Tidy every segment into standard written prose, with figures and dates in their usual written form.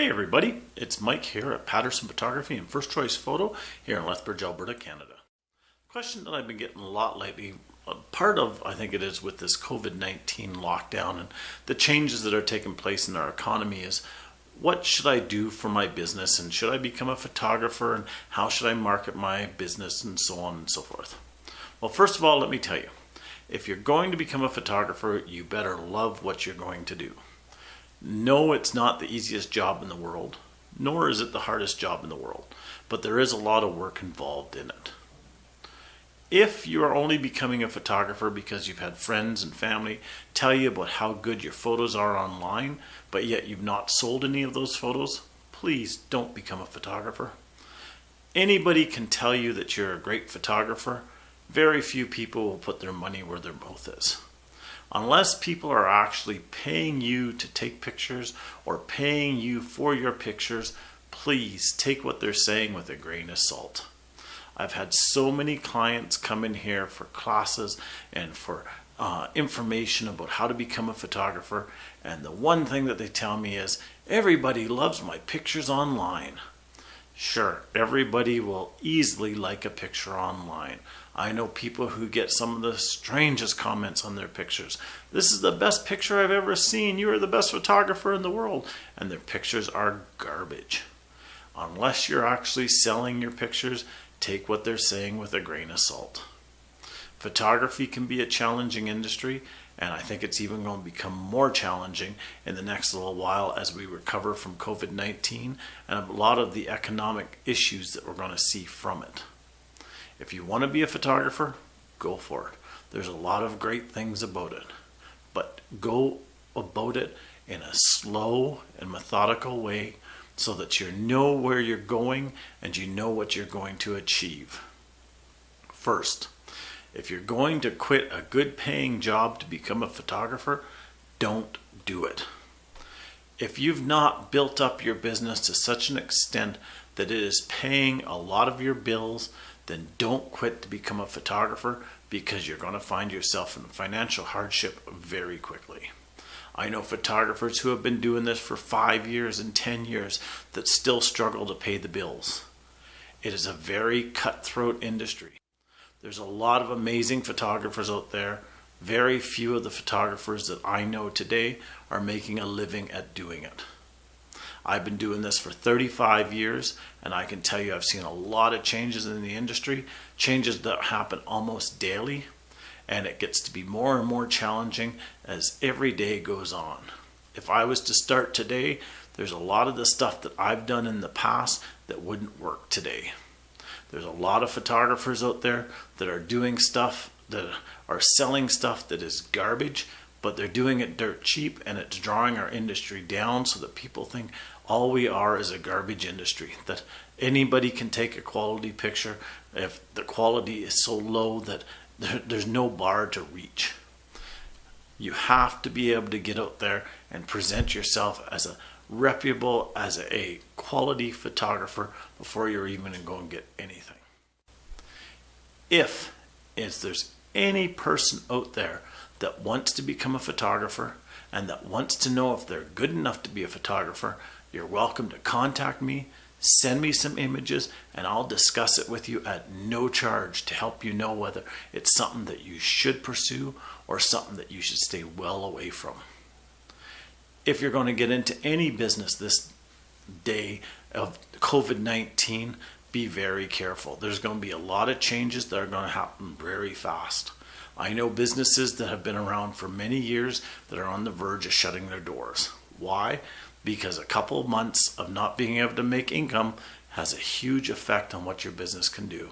Hey everybody, it's Mike here at Paterson Photography and First Choice Photo here in Lethbridge, Alberta, Canada. Question that I've been getting a lot lately, part of I think it is with this COVID-19 lockdown and the changes that are taking place in our economy is, what should I do for my business, and should I become a photographer, and how should I market my business, and so on and so forth. Well, first of all, let me tell you, if you're going to become a photographer, you better love what you're going to do. No, it's not the easiest job in the world, nor is it the hardest job in the world, but there is a lot of work involved in it. If you are only becoming a photographer because you've had friends and family tell you about how good your photos are online, but yet you've not sold any of those photos, please don't become a photographer. Anybody can tell you that you're a great photographer. Very few people will put their money where their mouth is. Unless people are actually paying you to take pictures or paying you for your pictures, please take what they're saying with a grain of salt. I've had so many clients come in here for classes and for information about how to become a photographer, and the one thing that they tell me is, everybody loves my pictures online. Sure, everybody will easily like a picture online. I know people who get some of the strangest comments on their pictures. This is the best picture I've ever seen. You are the best photographer in the world. And their pictures are garbage. Unless you're actually selling your pictures, take what they're saying with a grain of salt. Photography can be a challenging industry, and I think it's even going to become more challenging in the next little while as we recover from COVID-19 and a lot of the economic issues that we're going to see from it. If you want to be a photographer, go for it. There's a lot of great things about it, but go about it in a slow and methodical way so that you know where you're going and you know what you're going to achieve. First, if you're going to quit a good paying job to become a photographer, don't do it. If you've not built up your business to such an extent that it is paying a lot of your bills, then don't quit to become a photographer, because you're going to find yourself in financial hardship very quickly. I know photographers who have been doing this for 5 years and 10 years that still struggle to pay the bills. It is a very cutthroat industry. There's a lot of amazing photographers out there. Very few of the photographers that I know today are making a living at doing it. I've been doing this for 35 years, and I can tell you I've seen a lot of changes in the industry, changes that happen almost daily, and it gets to be more and more challenging as every day goes on. If I was to start today, there's a lot of the stuff that I've done in the past that wouldn't work today. There's a lot of photographers out there that are doing stuff, that are selling stuff that is garbage, but they're doing it dirt cheap, and it's drawing our industry down so that people think all we are is a garbage industry, that anybody can take a quality picture if the quality is so low that there's no bar to reach. You have to be able to get out there and present yourself as a reputable, as a quality photographer before you're even going to go and get anything. If there's any person out there that wants to become a photographer and that wants to know if they're good enough to be a photographer, you're welcome to contact me, send me some images, and I'll discuss it with you at no charge to help you know whether it's something that you should pursue or something that you should stay well away from. If you're going to get into any business this day of COVID-19, be very careful. There's going to be a lot of changes that are going to happen very fast. I know businesses that have been around for many years that are on the verge of shutting their doors. Why? Because a couple of months of not being able to make income has a huge effect on what your business can do.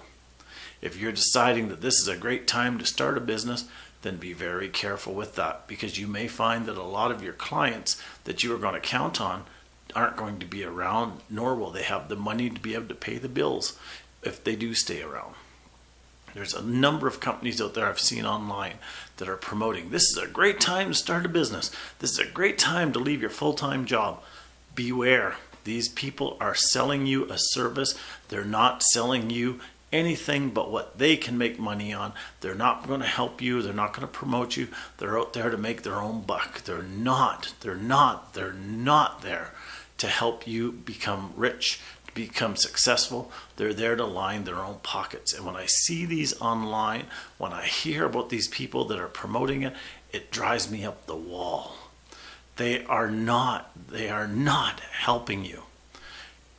If you're deciding that this is a great time to start a business, then be very careful with that, because you may find that a lot of your clients that you are going to count on aren't going to be around, nor will they have the money to be able to pay the bills if they do stay around. There's a number of companies out there I've seen online that are promoting, this is a great time to start a business. This is a great time to leave your full-time job. Beware. These people are selling you a service. They're not selling you anything but what they can make money on. They're not going to help you. They're not going to promote you. They're out there to make their own buck. They're not there to help you become rich, to become successful. They're there to line their own pockets. And when I see these online, when I hear about these people that are promoting it, it drives me up the wall. They are not helping you.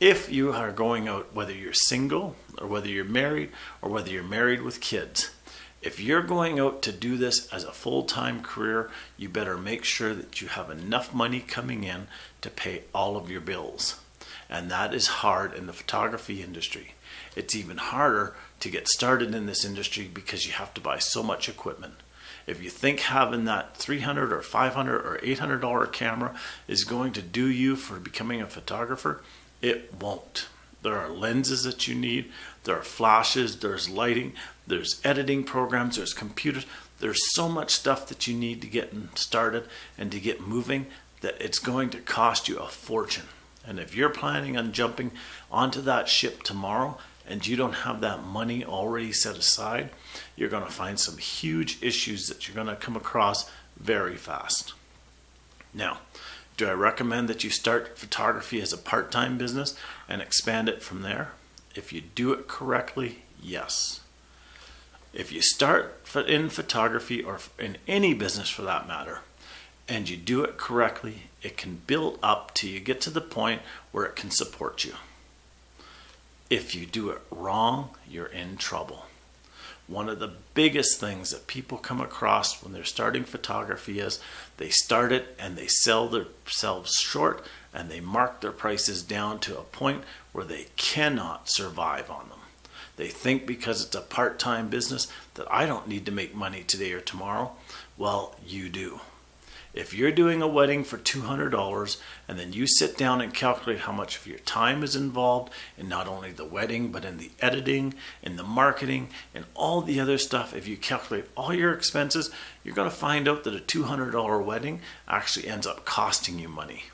If you are going out, whether you're single or whether you're married or whether you're married with kids, if you're going out to do this as a full-time career, you better make sure that you have enough money coming in to pay all of your bills. And that is hard in the photography industry. It's even harder to get started in this industry because you have to buy so much equipment. If you think having that $300 or $500 or $800 camera is going to do you for becoming a photographer, it won't. There are lenses that you need, there are flashes, there's lighting, there's editing programs, there's computers. There's so much stuff that you need to get started and to get moving that it's going to cost you a fortune. And if you're planning on jumping onto that ship tomorrow and you don't have that money already set aside, you're going to find some huge issues that you're going to come across very fast. Now, do I recommend that you start photography as a part-time business and expand it from there? If you do it correctly, yes. If you start in photography or in any business for that matter, and you do it correctly, it can build up till you get to the point where it can support you. If you do it wrong, you're in trouble. One of the biggest things that people come across when they're starting photography is they start it and they sell themselves short and they mark their prices down to a point where they cannot survive on them. They think because it's a part-time business that I don't need to make money today or tomorrow. Well, you do. If you're doing a wedding for $200 and then you sit down and calculate how much of your time is involved in not only the wedding, but in the editing, in the marketing, and all the other stuff, if you calculate all your expenses, you're going to find out that a $200 wedding actually ends up costing you money.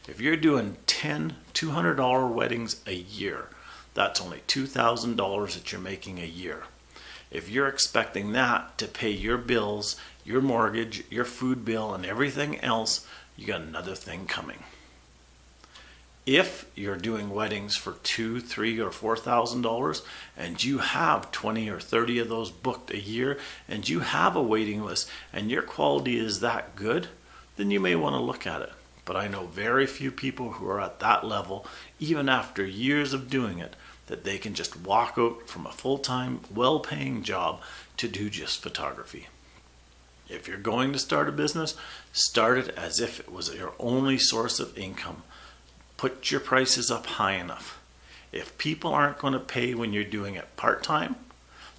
If you're doing 10 $200 weddings a year, that's only $2,000 that you're making a year. If you're expecting that to pay your bills, your mortgage, your food bill, and everything else, you got another thing coming. If you're doing weddings for $2,000, $3,000, or $4,000, and you have 20 or 30 of those booked a year, and you have a waiting list, and your quality is that good, then you may want to look at it. But I know very few people who are at that level, even after years of doing it, that they can just walk out from a full-time, well-paying job to do just photography. If you're going to start a business, start it as if it was your only source of income. Put your prices up high enough. If people aren't going to pay when you're doing it part-time,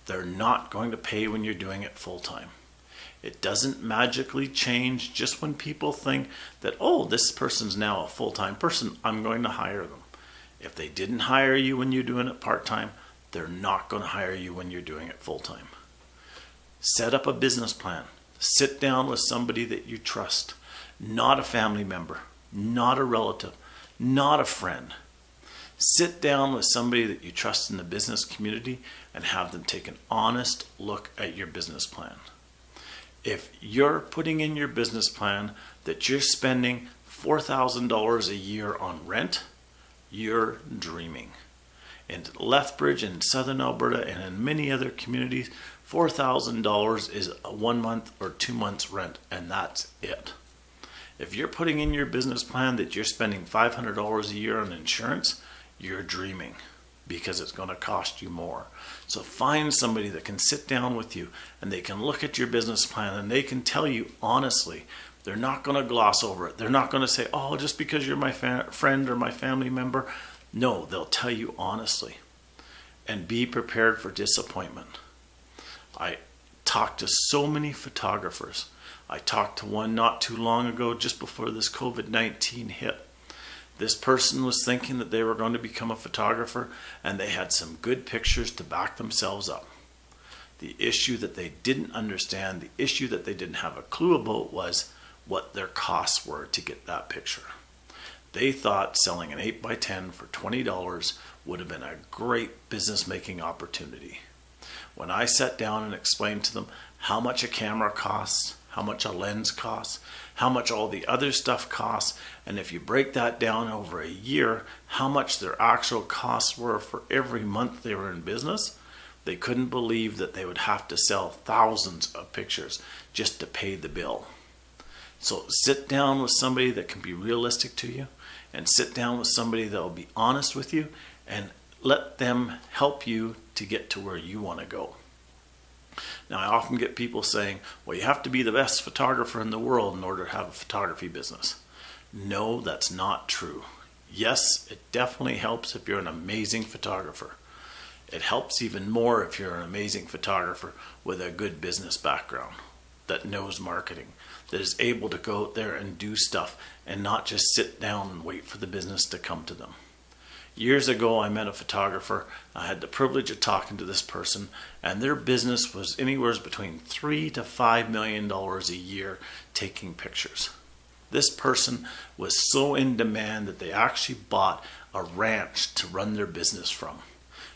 they're not going to pay when you're doing it full-time. It doesn't magically change just when people think that, oh, this person's now a full-time person, I'm going to hire them. If they didn't hire you when you're doing it part-time, they're not going to hire you when you're doing it full-time. Set up a business plan. Sit down with somebody that you trust, not a family member, not a relative, not a friend. Sit down with somebody that you trust in the business community and have them take an honest look at your business plan. If you're putting in your business plan that you're spending $4,000 a year on rent, you're dreaming. In Lethbridge, in southern Alberta, and in many other communities, $4,000 is a 1 month or 2 months rent, and that's it. If you're putting in your business plan that you're spending $500 a year on insurance, you're dreaming, because it's going to cost you more. So find somebody that can sit down with you and they can look at your business plan and they can tell you honestly. They're not going to gloss over it. They're not going to say, oh, just because you're my friend or my family member. No, they'll tell you honestly. And be prepared for disappointment. I talked to so many photographers. I talked to one not too long ago, just before this COVID-19 hit. This person was thinking that they were going to become a photographer, and they had some good pictures to back themselves up. The issue that they didn't understand, the issue that they didn't have a clue about was what their costs were to get that picture. They thought selling an 8x10 for $20 would have been a great business making opportunity. When I sat down and explained to them how much a camera costs, how much a lens costs, how much all the other stuff costs, and if you break that down over a year, how much their actual costs were for every month they were in business, they couldn't believe that they would have to sell thousands of pictures just to pay the bill. So sit down with somebody that can be realistic to you, and sit down with somebody that will be honest with you, and let them help you to get to where you want to go. Now, I often get people saying, well, you have to be the best photographer in the world in order to have a photography business. No, that's not true. Yes, it definitely helps if you're an amazing photographer. It helps even more if you're an amazing photographer with a good business background, that knows marketing, that is able to go out there and do stuff and not just sit down and wait for the business to come to them. Years ago, I met a photographer. I had the privilege of talking to this person, and their business was anywhere between $3 to $5 million a year taking pictures. This person was so in demand that they actually bought a ranch to run their business from.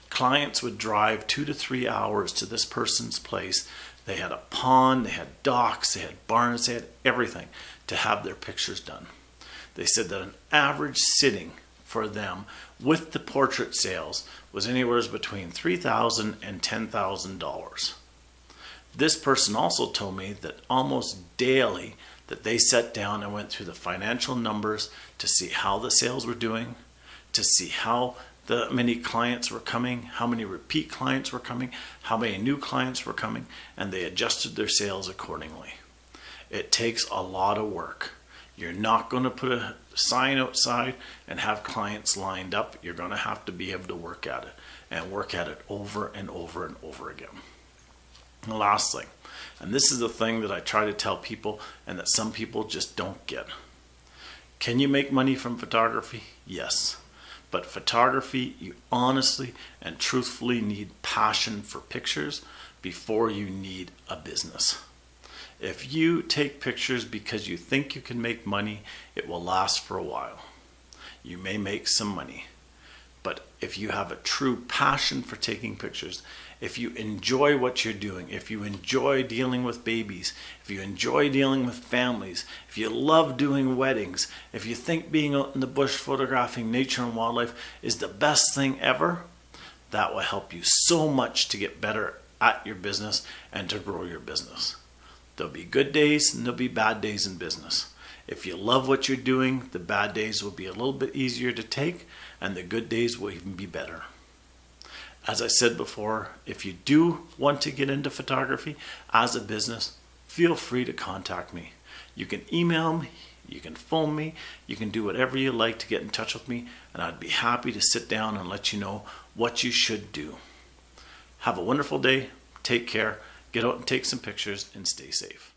Clients would drive 2 to 3 hours to this person's place. They had a pond, they had docks, they had barns, they had everything to have their pictures done. They said that an average sitting for them with the portrait sales was anywhere between $3,000 and $10,000. This person also told me that almost daily that they sat down and went through the financial numbers to see how the sales were doing, to see how many clients were coming, how many repeat clients were coming, how many new clients were coming, and they adjusted their sales accordingly. It takes a lot of work. You're not going to put a sign outside and have clients lined up. You're going to have to be able to work at it, and work at it over and over and over again. And the last thing, and this is the thing that I try to tell people and that some people just don't get. Can you make money from photography? Yes. But photography, you honestly and truthfully need passion for pictures before you need a business. If you take pictures because you think you can make money, it will last for a while. You may make some money. But if you have a true passion for taking pictures, if you enjoy what you're doing, if you enjoy dealing with babies, if you enjoy dealing with families, if you love doing weddings, if you think being out in the bush photographing nature and wildlife is the best thing ever, that will help you so much to get better at your business and to grow your business. There'll be good days and there'll be bad days in business. If you love what you're doing, the bad days will be a little bit easier to take, and the good days will even be better. As I said before, if you do want to get into photography as a business, feel free to contact me. You can email me, you can phone me, you can do whatever you like to get in touch with me, and I'd be happy to sit down and let you know what you should do. Have a wonderful day, take care, get out and take some pictures, and stay safe.